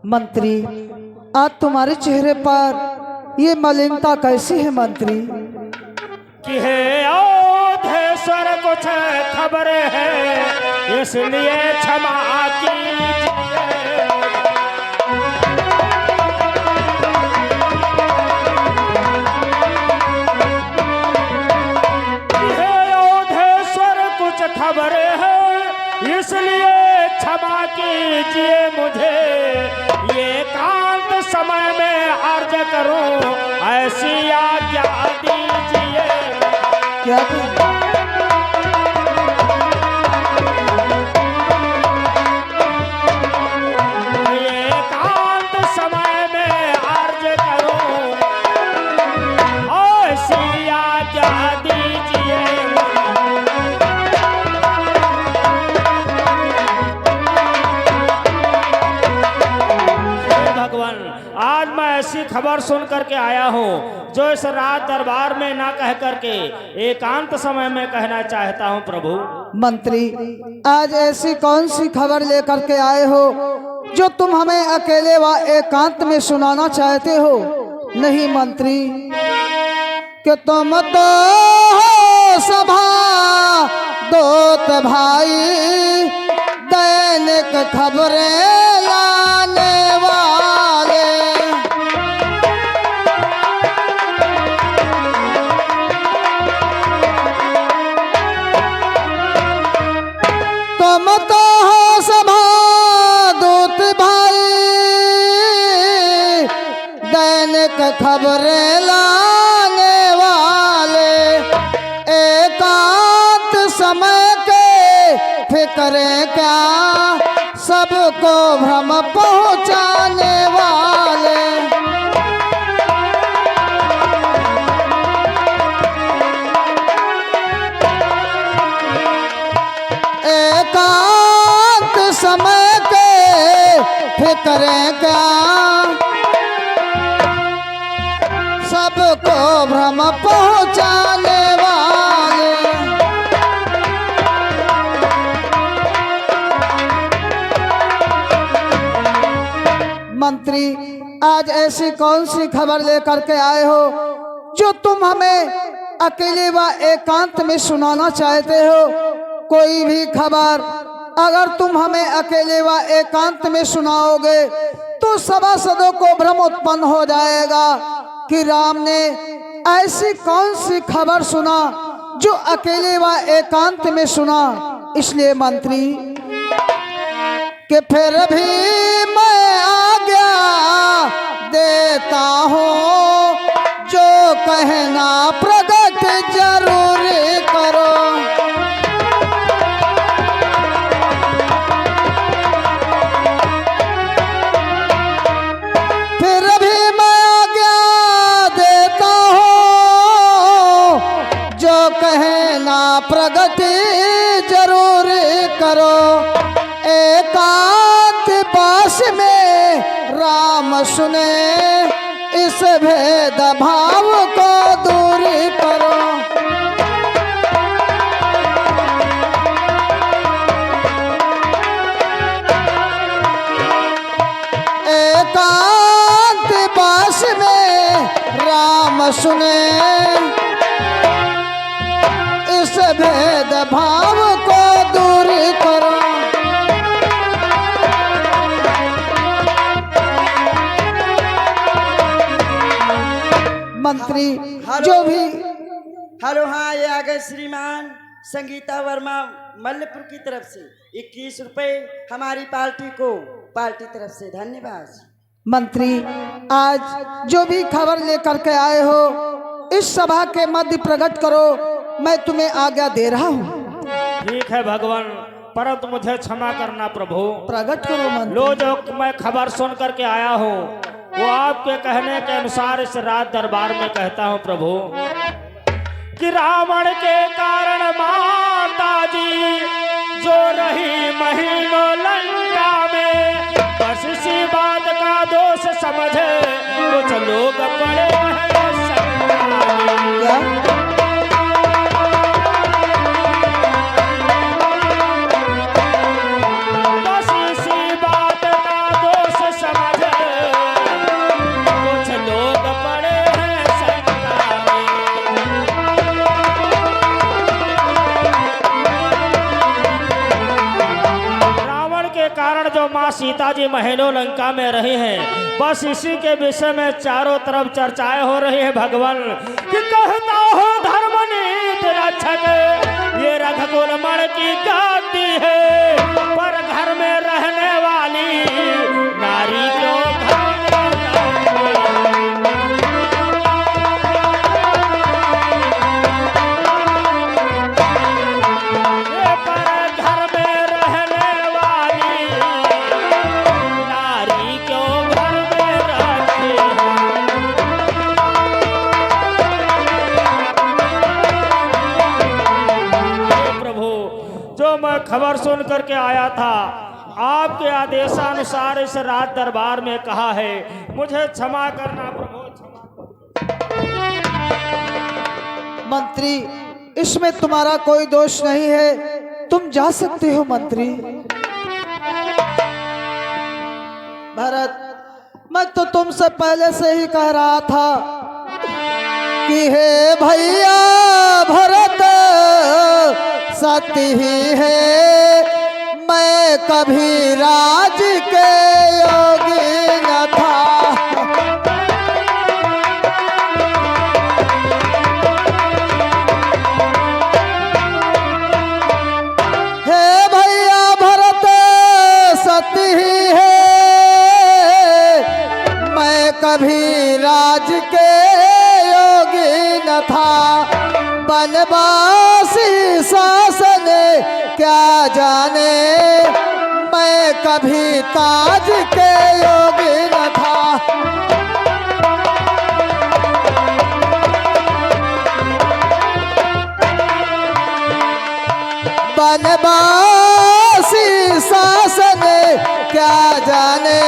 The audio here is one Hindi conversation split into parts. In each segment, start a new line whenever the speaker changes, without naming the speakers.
मंत्री, आज तुम्हारे चेहरे पर ये मलिनता कैसी है मंत्री?
कि है औधेश्वर कुछ खबर है, इसलिए क्षमा कीजिए। कि है औधेश्वर कुछ खबर है, इसलिए क्षमा कीजिए मुझे। ये एकांत समय में अर्ज करूं, ऐसी आज्ञा दीजिए।
क्या
ये एकांत समय में अर्ज करूं, ऐसी आज्ञा दीजिए। भगवान, आज मैं ऐसी खबर सुन करके आया हूँ जो इस रात दरबार में ना कह करके एकांत समय में कहना चाहता हूँ प्रभु।
मंत्री, आज ऐसी कौन सी खबर लेकर के आए हो जो तुम हमें अकेले व एकांत में सुनाना चाहते हो? नहीं मंत्री, कि तुम तो हो सभा दोस्त भाई, दैनिक खबरें लाने वाले। तुम तो हो सभा दूत भाई, दैनिक खबरें लाने वाले। एकांत समय के फिक्र क्या, सबको भ्रम पहुंचाने वाले। एकांत समय के फिक्र क्या, सबको भ्रम पहुंचाने वाले। मंत्री, आज ऐसी कौन सी खबर लेकर के आए हो जो तुम हमें अकेले व एकांत में सुनाना चाहते हो? कोई भी खबर अगर तुम हमें अकेले व एकांत में सुनाओगे तो सभासदों को भ्रम उत्पन्न हो जाएगा कि राम ने ऐसी कौन सी खबर सुना जो अकेले व एकांत में सुना। इसलिए मंत्री, कि फिर भी मैं आज्ञा देता हूँ, जो कहना प्रकट जरूर करो। फिर भी मैं आज्ञा देता हूँ, जो कहना प्रगति जरूर करो। एकांत पास में राम सुने, इस भेद भाव को दूर करो। एकांत पास में राम सुने, इस भेद भाव को दूर करो। मंत्री, जो भी
हेलो, हाँ ये आ गए श्रीमान संगीता वर्मा मल्लपुर की तरफ से 21 रुपए हमारी पार्टी तरफ से धन्यवाद।
मंत्री, आज जो भी खबर लेकर के आए हो इस सभा के मध्य प्रकट करो, मैं तुम्हें आज्ञा दे रहा हूँ।
ठीक है भगवान, परंतु मुझे क्षमा करना प्रभु।
प्रकट करो मंत्री।
लो, जो मैं खबर सुन करके आया हूँ वो आपके कहने के अनुसार इस रात दरबार में कहता हूँ प्रभु। कि रावण के कारण माता जी जो रही महीनों लंका में, बस इसी बात का दोष समझे कुछ लोग पड़े हैं शंका में। बस इसी बात का दोष समझे कारण जो माँ सीता जी महीनों लंका में रही हैं, बस इसी के विषय में चारों तरफ चर्चाएं हो रही है भगवान, कि कहता हो धर्मनीति रक्षक ये रघुकुल मण की गाती है, पर घर में रहने वाली नारी क्यों घर में खबर सुन करके आया था, आपके आदेशानुसार इस राज दरबार में कहा है, मुझे क्षमा करना प्रभु, क्षमा।
मंत्री, इसमें तुम्हारा कोई दोष नहीं है, तुम जा सकते हो मंत्री। भरत, मैं तो तुमसे पहले से ही कह रहा था कि हे भैया भरत सत्य ही है, मैं कभी राज के योगी न था। हे भैया भरत सत्य ही है, मैं कभी राज के योगी न था। बनवासी शासन क्या जाने, मैं कभी ताज के योगी न था। बनवासी शासन क्या जाने,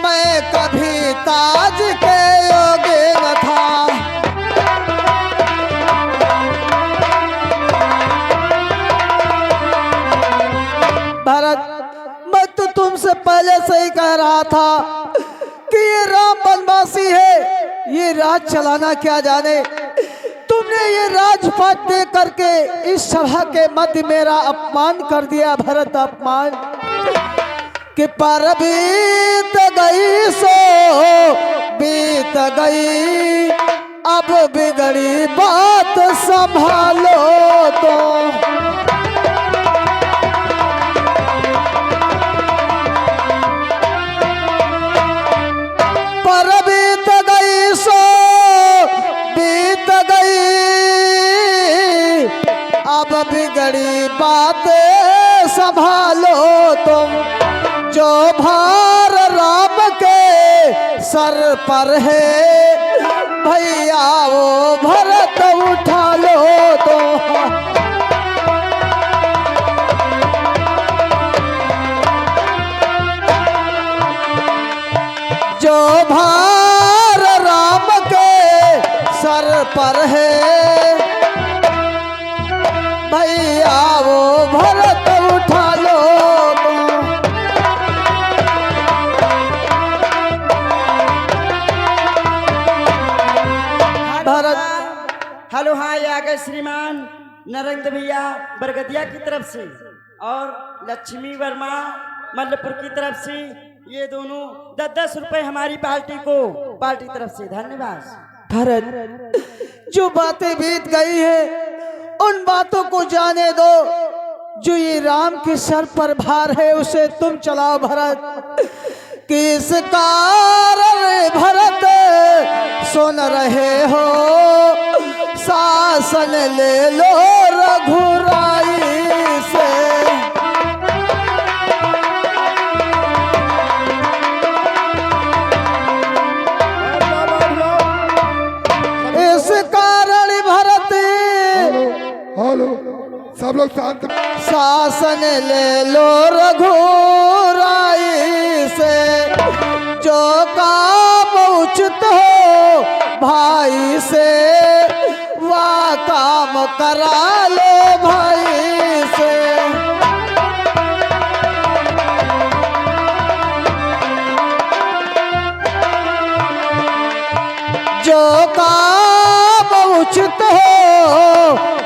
मैं कभी ताज के योगी न था। भरत, मैं तो तुमसे पहले से ही कह रहा था कि ये राम बनवासी है, ये राज चलाना क्या जाने। तुमने ये राजपाट दे करके इस सभा के मध्य मेरा अपमान कर दिया भरत, अपमान। कि पर बीत गई सो बीत गई, अब बिगड़ी बात संभालो तो। पर बीत गई सो बीत गई, अब बिगड़ी बात संभालो तुम। जो भार राम के सर पर है, भैया वो भरत उठा लो तो। जो भार राम के सर पर है, भैया वो भरत उठा लो तो।
हेलो, हाँ, ये आ गए श्रीमान नरेंद्र भैया बरगदिया की तरफ से, और लक्ष्मी वर्मा मल्लपुर की तरफ से। ये दोनों 10-10 रुपए हमारी पार्टी तरफ से, धन्यवाद।
भरत, जो बातें बीत गई है उन बातों को जाने दो। जो ये राम के सर पर भार है उसे तुम चलाओ भरत। किस कारण भरत सुन रहे हो, शासन ले लो रघुराई से। इस कारण भरत,
हेलो सब लोग शांत।
शासन ले लो रघुराई से। जो काम उचित हो भाई से, वह काम करा लो भाई से। जो काम उचित हो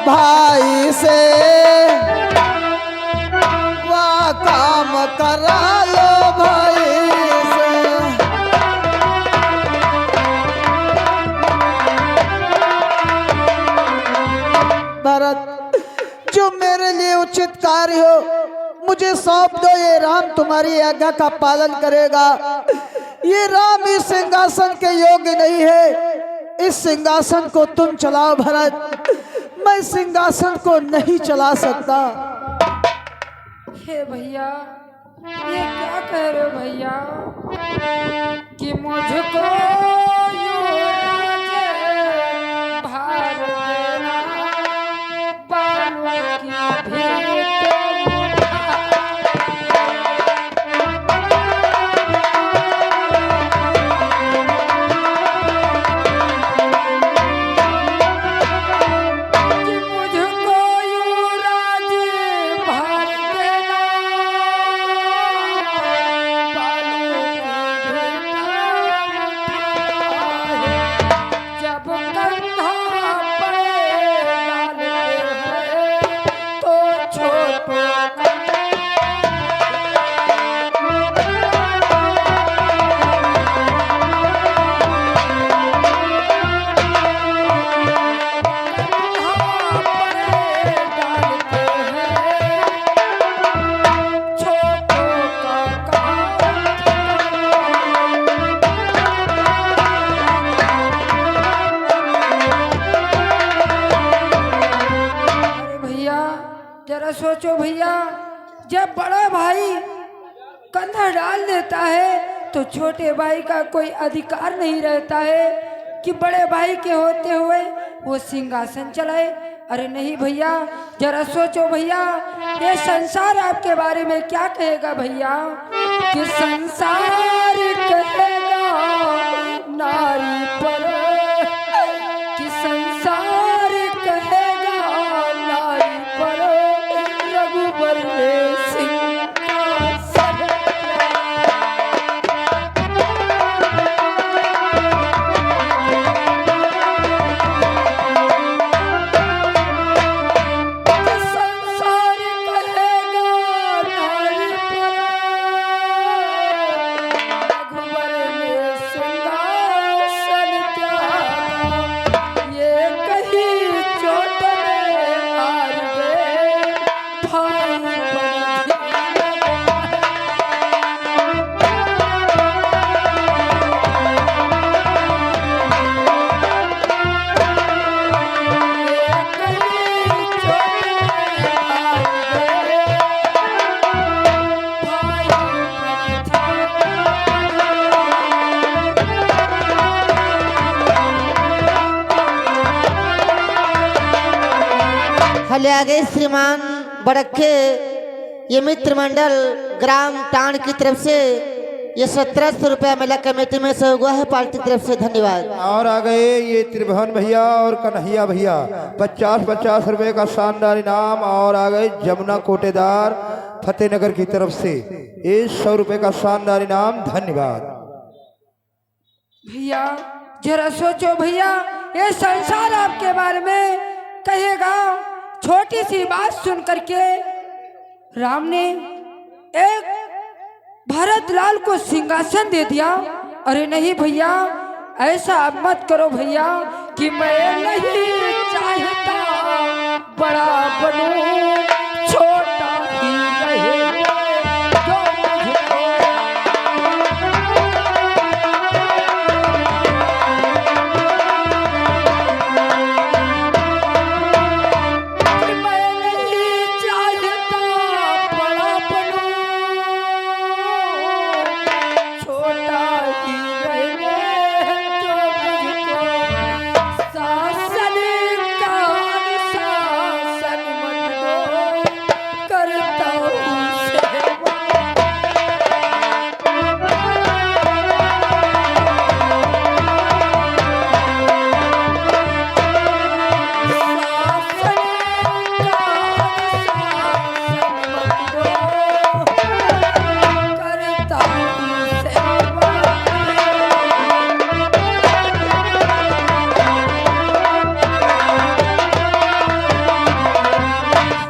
भाई से, भरत, जो मेरे लिए उचित कार्य हो मुझे सौंप दो। ये राम तुम्हारी आज्ञा का पालन करेगा। ये राम इस सिंहासन के योग्य नहीं है। इस सिंहासन को तुम चलाओ भरत, मैं सिंहासन को नहीं चला सकता।
हे भैया, ये क्या कह रहे हो भैया कि मुझको युवराज भार देना, बालों की भेंट कि मुझको युवराज भार देना, बालों की भेंट जब कंधा पड़े डालते हैं तो छोटो जरा सोचो भैया, जब बड़ा भाई कंधा डाल देता है तो छोटे भाई का कोई अधिकार नहीं रहता है कि बड़े भाई के होते हुए वो सिंहासन चलाए। अरे नहीं भैया, जरा सोचो भैया, ये संसार आपके बारे में क्या कहेगा भैया कि संसार कहेगा नारी पर, कि संसार कहेगा नारी पर रघुबर ने सिंहासन। संसार कहेगा नारी पर रघुबर ने सिंहासन त्यागा। ये कहीं चोट में हार गए भाई बन
हले आगे श्रीमान बड़के ये मित्र मंडल ग्राम टाण की तरफ से ये 1700 रुपया मेला कमेटी में से हुआ है, पार्टी की तरफ से धन्यवाद।
और आ गए ये त्रिभुवन भैया और कन्हैया भैया 50-50 रुपए का शानदार इनाम। और आ गए जमुना कोटेदार फतेहनगर की तरफ से ये 100 रुपए का शानदार इनाम। धन्यवाद
भैया। जरा सोचो भैया, ये संसार आपके बारे में कहेगा। छोटी सी बात सुन करके राम ने एक भरत लाल को सिंहासन दे दिया। अरे नहीं भैया, ऐसा आप मत करो भैया कि मैं नहीं चाहता बड़ा बनूं, छोटा ही रहे जो मुझको। मैं नहीं चाहता बड़ा बनूं, छोटा ही रहे जो मुझको। शासन का अनुशासन मत दो, करता हूँ सेवा।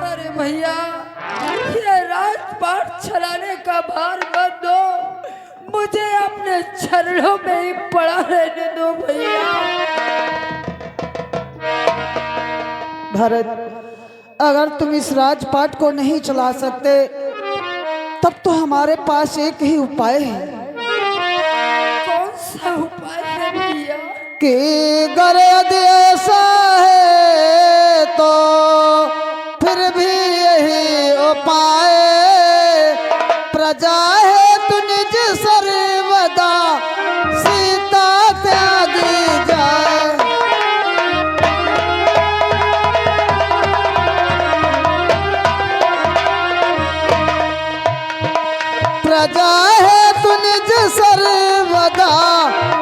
अरे भैया, ये राजपाट चलाने का भार मत दो, मुझे अपने चरणों में ही पड़ा रहने दो भैया।
भरत, अगर तुम इस राजपाट को नहीं चला सकते तब तो हमारे पास एक ही उपाय है।
कौन सा उपाय है भैया?
कि अगर यदि ऐसा है तो फिर भी यही उपाय, प्रजा है तू निज सर्वदा सीता त्यागी जाए। प्रजा है तू निज सर्वदा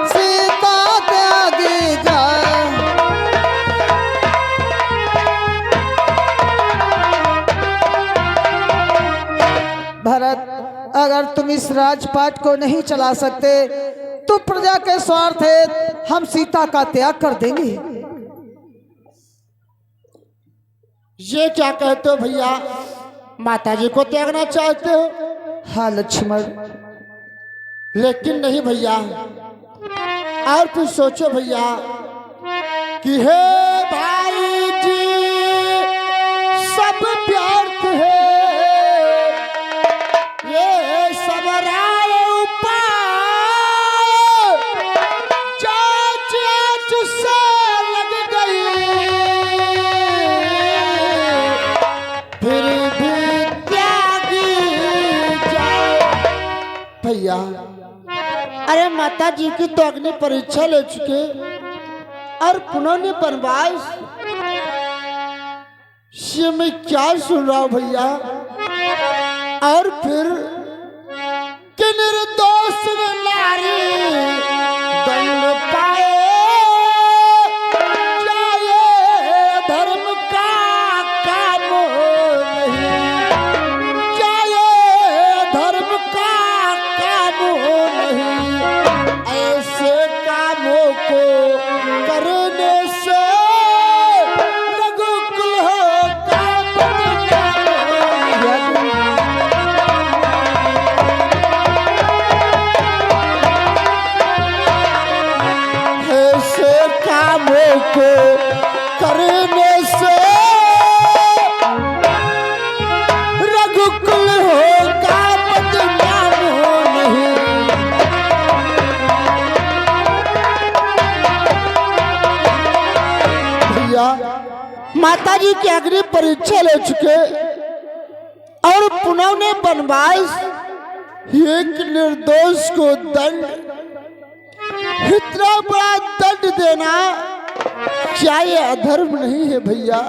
सीता त्यागी जाए। भरत, अगर तुम इस राजपाट को नहीं चला सकते तो प्रजा के स्वार्थ है हम सीता का त्याग कर देंगे।
ये क्या कहते हो भैया, माताजी को त्यागना चाहते हो?
हाँ लक्ष्मण,
लेकिन नहीं भैया, और फिर सोचो भैया कि हे भाई जी सब व्यर्थ है, ये सब राय उपाय जांच आंच से लग गई, फिर भी त्यागी जाए। भैया अरे माता जी की तो अग्नि परीक्षा ले चुके और पुनः ने वनवास, ये मैं क्या सुन रहा हूं भैया। और फिर कि निर्दोष नारी दंड पाए, जाए धर्म का काम नहीं, जाए धर्म का काम नहीं, ऐसे कामों को करने से रघुकुल होगा बदनाम। ऐसे कामों को करने से रघुकुल होगा बदनाम नहीं। भैया माता जी की अग्नि परीक्षा ले चुके और पुनः ने वनवास, एक निर्दोष को दंड, इतना बड़ा दंड देना क्या ये अधर्म नहीं है भैया?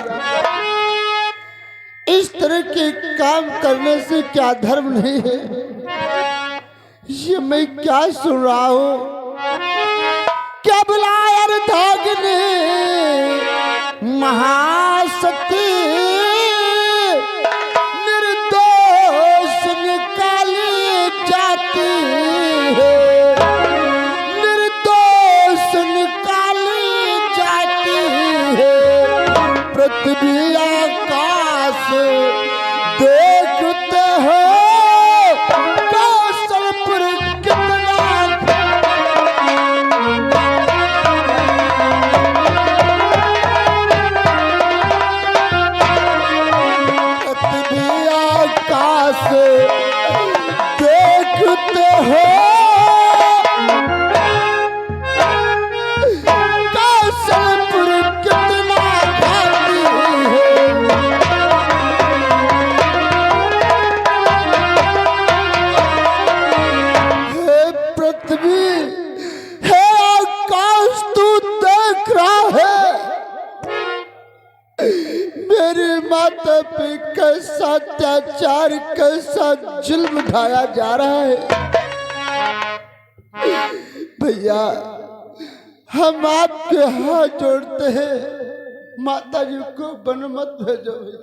इस तरह के काम करने से क्या धर्म नहीं है? ये मैं क्या सुन रहा हूं? क्या बुलायर धागने महासती निर्दोष निकाली जाती है, निर्दोष निकाली जाती है। पृथ्वी आकाश देखते हो कौशलपुर कितना, पृथ्वी आकाश देखते हो कौशलपुर कितना खाती है। हे पृथ्वी, हे आकाश, तू देख रहा है मेरे माता पे कैसा अत्याचार, कैसा जुल्म ढाया जा रहा है। भैया हम आपके हाथ जोड़ते हैं, माता जी को वन मत भेजो भैया।